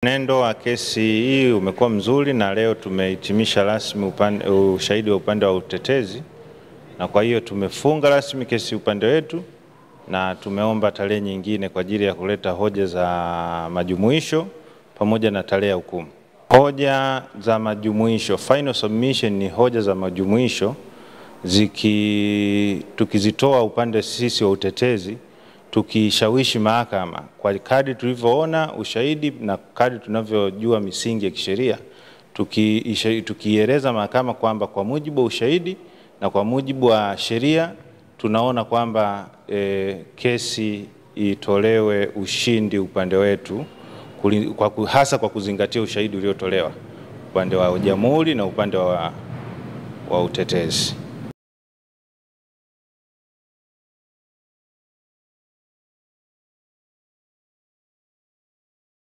Mwenendo wa kesi hii umekuwa mzuri na leo tumehitimisha rasmi ushahidi wa upande wa utetezi, na kwa hiyo tumefunga rasmi kesi upande wetu na tumeomba tarehe nyingine kwa ajili ya kuleta hoja za majumuisho pamoja na tarehe ya hukumu. Hoja za majumuisho, final submission ni hoja za majumuisho tukizitoa upande sisi wa utetezi, tukishawishi mahakama kwa kadri tulivyoona ushahidi na kadri tunavyojua misingi ya kisheria, tukieleza mahakama kwamba kwa mujibu wa ushahidi na kwa mujibu wa sheria tunaona kwamba kesi itolewe ushindi upande wetu, hasa kwa kuzingatia ushahidi uliotolewa upande wa jamhuri na upande wa utetezi.